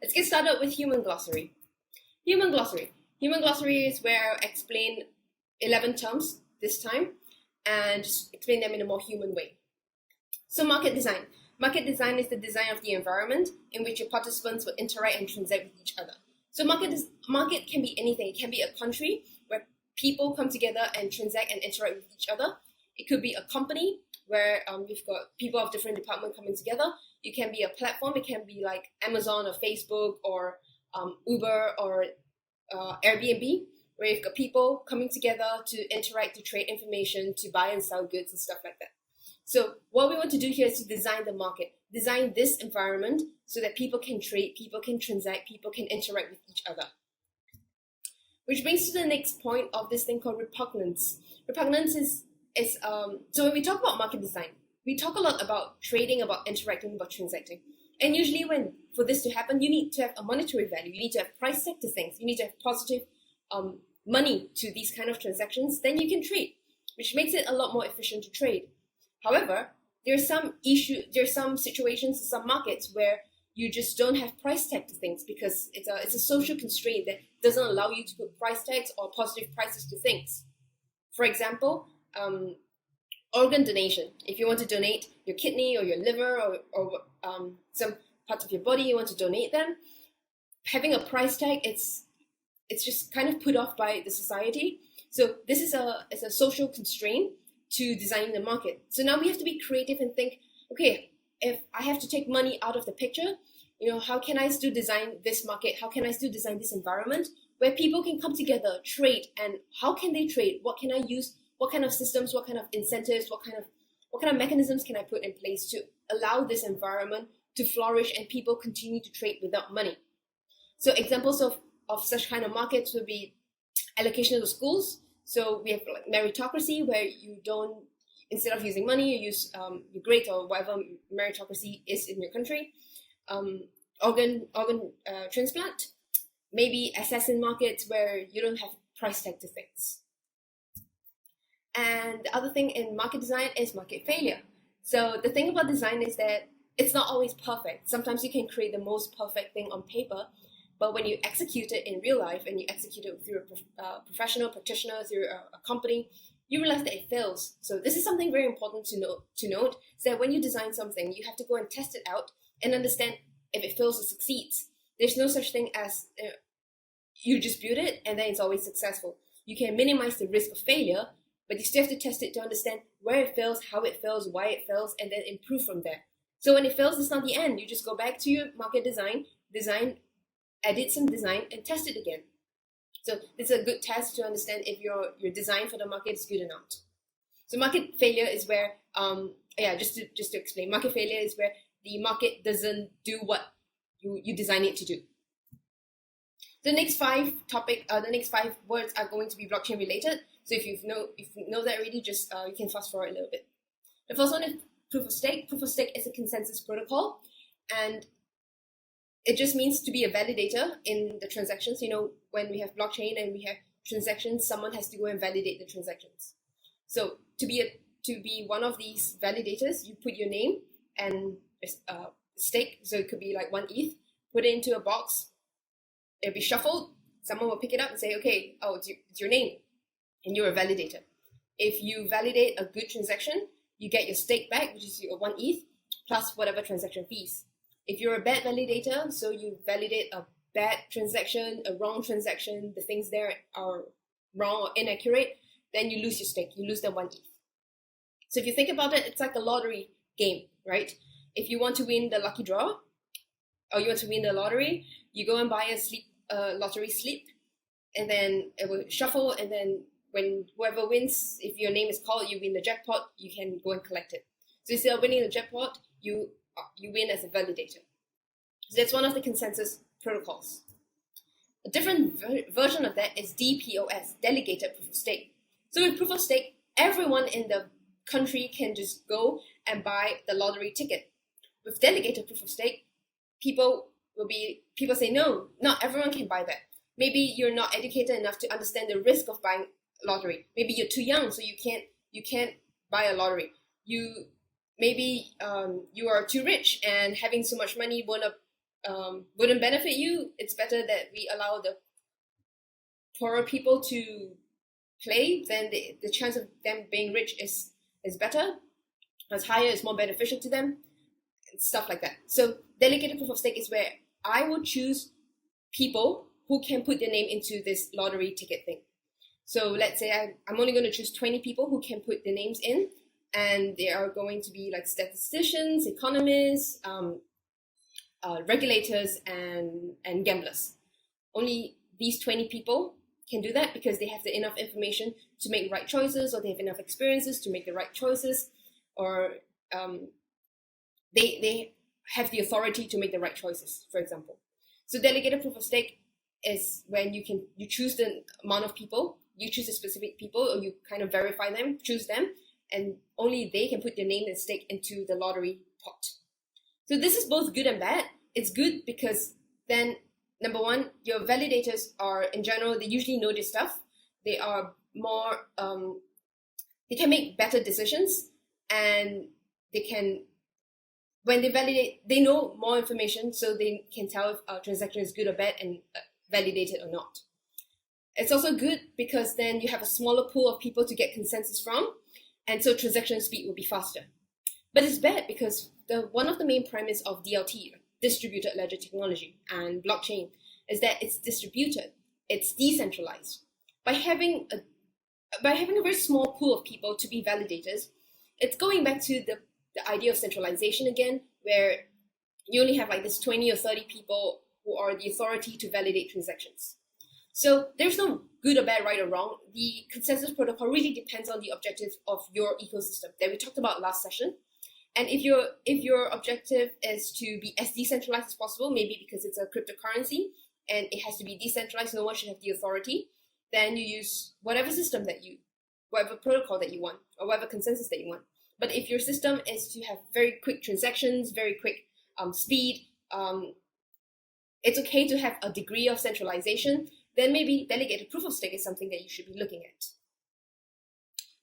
Let's get started with Human Glossary. Human Glossary. Human Glossary is where I explain 11 terms this time and just explain them in a more human way. So market design. Market design is the design of the environment in which your participants will interact and transact with each other. So market can be anything. It can be a country where people come together and transact and interact with each other. It could be a company where we've got people of different departments coming together. It can be a platform. It can be like Amazon or Facebook or Uber or Airbnb, where you've got people coming together to interact, to trade information, to buy and sell goods and stuff like that. So what we want to do here is to design the market, design this environment so that people can trade, people can transact, people can interact with each other. Which brings to the next point of this thing called repugnance. Repugnance is so when we talk about market design, we talk a lot about trading, about interacting, about transacting. And usually for this to happen, you need to have a monetary value. You need to have price tag to things. You need to have positive money to these kind of transactions. Then you can trade, which makes it a lot more efficient to trade. However, there's some situations, some markets where you just don't have price tag to things because it's a social constraint that doesn't allow you to put price tags or positive prices to things. For example, organ donation. If you want to donate your kidney or your liver or some parts of your body, you want to donate them, having a price tag, it's just kind of put off by the society. So this is a social constraint to designing the market. So now we have to be creative and think, okay, if I have to take money out of the picture, how can I still design this market? How can I still design this environment where people can come together, trade, and how can they trade? What can I use? What kind of systems, what kind of incentives, what kind of mechanisms can I put in place to allow this environment to flourish and people continue to trade without money? So examples of such kind of markets would be allocation of the schools. So we have like meritocracy, where you don't, instead of using money, you use your grades or whatever meritocracy is in your country. Organ transplant, maybe assassin markets where you don't have price tag to things. And the other thing in market design is market failure. So the thing about design is that it's not always perfect. Sometimes you can create the most perfect thing on paper, but when you execute it in real life and you execute it through a professional practitioner, through a company, you realize that it fails. So this is something very important to note, is that when you design something, you have to go and test it out and understand if it fails or succeeds. There's no such thing as you just build it and then it's always successful. You can minimize the risk of failure, but you still have to test it to understand where it fails, how it fails, why it fails, and then improve from there. So when it fails, it's not the end. You just go back to your market design, edit some design, and test it again. So this is a good test to understand if your design for the market is good or not. So market failure is where, just to explain, market failure is where the market doesn't do what you design it to do. The next five words are going to be blockchain related. So if you know that already, just you can fast forward a little bit. The first one is proof of stake. Proof of stake is a consensus protocol, and it just means to be a validator in the transactions. When we have blockchain and we have transactions, someone has to go and validate the transactions. So to be one of these validators, you put your name and stake. So it could be like 1 ETH. Put it into a box. It'll be shuffled. Someone will pick it up and say, okay, it's your name. And you're a validator. If you validate a good transaction, you get your stake back, which is your 1 ETH, plus whatever transaction fees. If you're a bad validator, so you validate a bad transaction, a wrong transaction, the things there are wrong or inaccurate, then you lose your stake, you lose the 1 ETH. So if you think about it, it's like a lottery game, right? If you want to win the lucky draw, or you want to win the lottery, you go and buy a lottery slip, and then it will shuffle, and then when whoever wins, if your name is called, you win the jackpot, you can go and collect it. So instead of winning the jackpot, you win as a validator. So that's one of the consensus protocols. A different version of that is DPoS, delegated proof of stake. So with proof of stake, everyone in the country can just go and buy the lottery ticket. With delegated proof of stake, people say, no, not everyone can buy that. Maybe you're not educated enough to understand the risk of buying lottery. Maybe you're too young, so you can't buy a lottery. Maybe you are too rich and having so much money won't wouldn't benefit you, it's better that we allow the poorer people to play. Then the chance of them being rich is better, as higher, is more beneficial to them, and stuff like that. So delegated proof of stake is where I will choose people who can put their name into this lottery ticket thing. So let's say I'm only going to choose 20 people who can put their names in, and they are going to be like statisticians, economists, regulators, and gamblers. Only these 20 people can do that because they have enough information to make right choices, or they have enough experiences to make the right choices, or they have the authority to make the right choices, for example. So delegated proof of stake is when you choose the amount of people, you choose a specific people, or you kind of verify them, choose them, and only they can put their name and stake into the lottery pot. So this is both good and bad. It's good because then, number one, your validators are, in general, they usually know this stuff. They are more, they can make better decisions, and they can, when they validate, they know more information, so they can tell if a transaction is good or bad and validate it or not. It's also good because then you have a smaller pool of people to get consensus from, and so transaction speed will be faster. But it's bad because one of the main premise of DLT, distributed ledger technology, and blockchain is that it's distributed, it's decentralized. By having a very small pool of people to be validators, it's going back to the idea of centralization again, where you only have like this 20 or 30 people who are the authority to validate transactions. So there's no good or bad, right or wrong. The consensus protocol really depends on the objective of your ecosystem that we talked about last session. And if your objective is to be as decentralized as possible, maybe because it's a cryptocurrency and it has to be decentralized, no one should have the authority, then you use whatever protocol that you want, or whatever consensus that you want. But if your system is to have very quick transactions, very quick speed, it's okay to have a degree of centralization, then maybe delegated proof of stake is something that you should be looking at.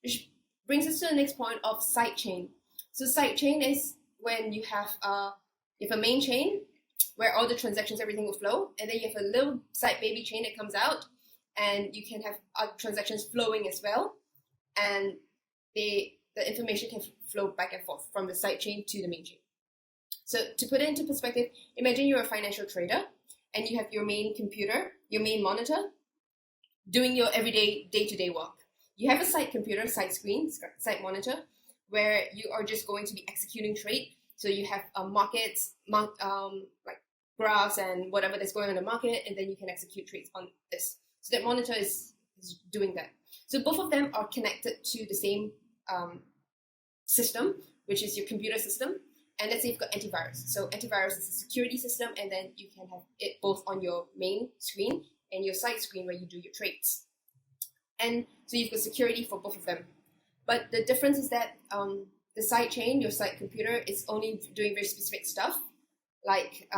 Which brings us to the next point of sidechain. So sidechain is when you have a main chain where all the transactions, everything will flow, and then you have a little side baby chain that comes out, and you can have other transactions flowing as well, and the information can flow back and forth from the side chain to the main chain. So to put it into perspective, imagine you're a financial trader and you have your main computer, your main monitor, doing your everyday day-to-day work. You have a side computer, side screen, side monitor, where you are just going to be executing trade. So you have markets, like graphs and whatever that's going on in the market, and then you can execute trades on this. So that monitor is doing that. So both of them are connected to the same system, which is your computer system. And let's say you've got antivirus. So antivirus is a security system, and then you can have it both on your main screen and your side screen where you do your trades. And so you've got security for both of them. But the difference is that the side chain, your side computer, is only doing very specific stuff, like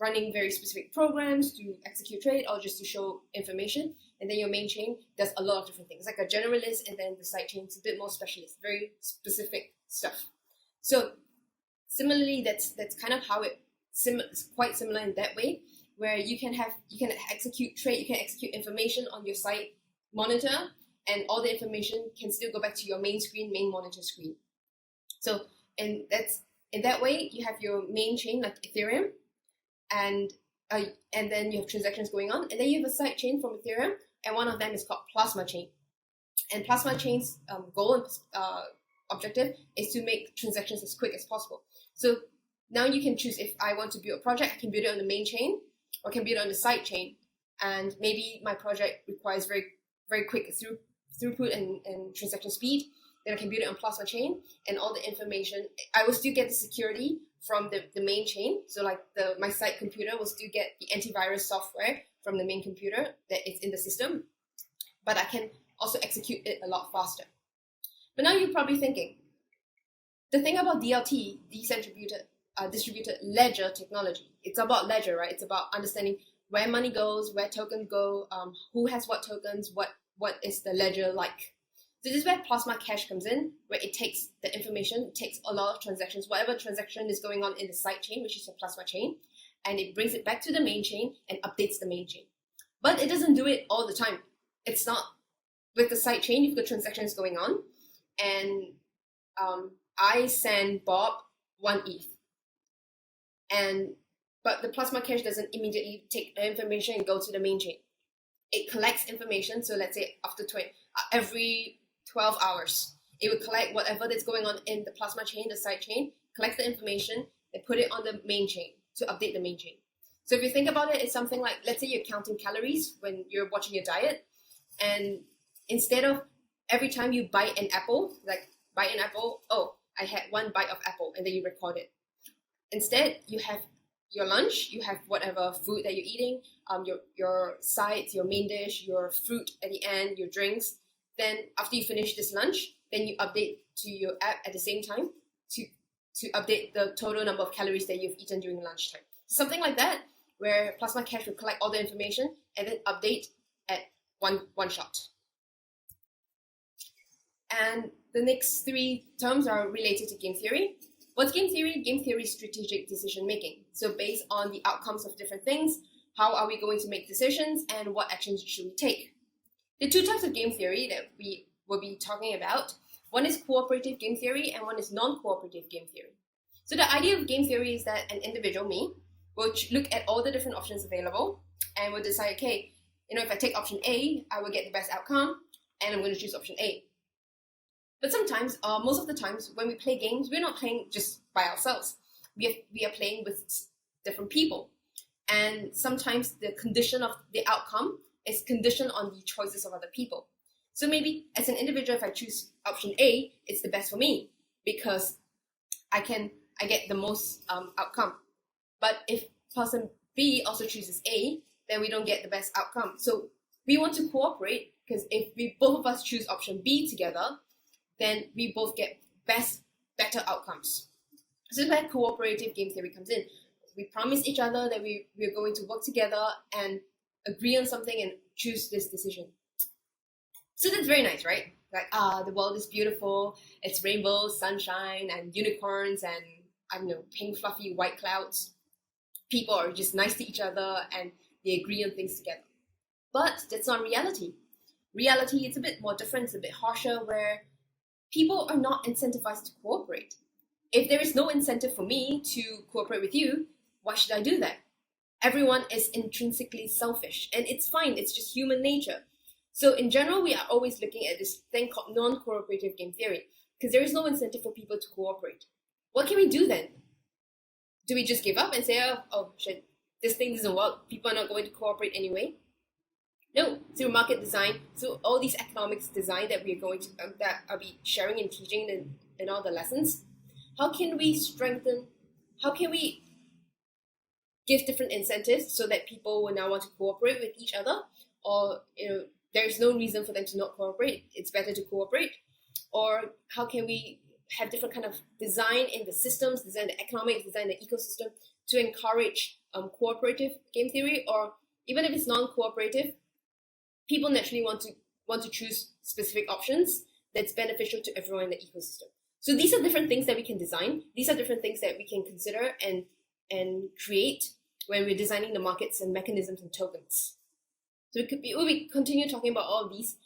running very specific programs to execute trade or just to show information. And then your main chain does a lot of different things, like a generalist, and then the side chain is a bit more specialist, very specific stuff. So similarly, that's kind of how it's quite similar in that way, where you can execute trade, you can execute information on your side monitor, and all the information can still go back to your main screen, main monitor screen. So in that way, you have your main chain like Ethereum, and then you have transactions going on, and then you have a side chain from Ethereum, and one of them is called Plasma Chain. And Plasma Chain's goal and objective is to make transactions as quick as possible. So now you can choose, if I want to build a project, I can build it on the main chain, or I can build it on the side chain. And maybe my project requires very, very quick throughput and transaction speed. Then I can build it on Plasma Chain, and all the information, I will still get the security from the main chain. So like my side computer will still get the antivirus software from the main computer that is in the system, but I can also execute it a lot faster. But now you're probably thinking, the thing about DLT, distributed ledger technology, it's about ledger, right? It's about understanding where money goes, where tokens go, who has what tokens, what is the ledger like. So this is where Plasma Cash comes in, where it takes the information, it takes a lot of transactions, whatever transaction is going on in the side chain, which is the Plasma Chain, and it brings it back to the main chain and updates the main chain. But it doesn't do it all the time. It's not with the side chain. You've got transactions going on, and I send Bob 1 ETH, but the plasma cache doesn't immediately take the information and go to the main chain. It collects information. So let's say every 12 hours, it would collect whatever that's going on in the plasma chain, the side chain, collect the information, and put it on the main chain to update the main chain. So if you think about it, it's something like, let's say you're counting calories when you're watching your diet, and instead of every time you bite an apple, oh, I had 1 bite of apple, and then you record it. Instead, you have your lunch, you have whatever food that you're eating, your sides, your main dish, your fruit at the end, your drinks. Then after you finish this lunch, then you update to your app at the same time to update the total number of calories that you've eaten during lunchtime. Something like that, where Plasma Cache will collect all the information and then update at one shot. And the next 3 terms are related to game theory. What's game theory? Game theory is strategic decision making. So based on the outcomes of different things, how are we going to make decisions and what actions should we take? The 2 types of game theory that we will be talking about, one is cooperative game theory and one is non-cooperative game theory. So the idea of game theory is that an individual, me, will look at all the different options available and will decide, okay, if I take option A, I will get the best outcome, and I'm going to choose option A. But sometimes, most of the times, when we play games, we're not playing just by ourselves. We are playing with different people. And sometimes the condition of the outcome is conditioned on the choices of other people. So maybe as an individual, if I choose option A, it's the best for me because I get the most outcome. But if person B also chooses A, then we don't get the best outcome. So we want to cooperate because if both of us choose option B together, then we both get better outcomes. So this is where cooperative game theory comes in. We promise each other that we're going to work together and agree on something and choose this decision. So that's very nice, right? Like, the world is beautiful, it's rainbows, sunshine, and unicorns, and I don't know, pink fluffy white clouds. People are just nice to each other and they agree on things together. But that's not reality. Reality is a bit more different, it's a bit harsher, where people are not incentivized to cooperate. If there is no incentive for me to cooperate with you, why should I do that? Everyone is intrinsically selfish, and it's fine, it's just human nature. So in general, we are always looking at this thing called non-cooperative game theory, because there is no incentive for people to cooperate. What can we do then? Do we just give up and say, oh shit, this thing doesn't work, people are not going to cooperate anyway? No, through market design, so all these economics design that we're going to that I'll be sharing and teaching in all the lessons, how can we give different incentives so that people will now want to cooperate with each other? Or there's no reason for them to not cooperate, it's better to cooperate. Or how can we have different kind of design in the systems, design the economics, design the ecosystem to encourage cooperative game theory? Or even if it's non-cooperative, people naturally want to choose specific options that's beneficial to everyone in the ecosystem. So these are different things that we can design. These are different things that we can consider and create when we're designing the markets and mechanisms and tokens. So we'll continue talking about all of these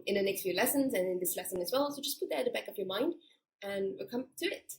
in the next few lessons and in this lesson as well. So just put that at the back of your mind and we'll come to it.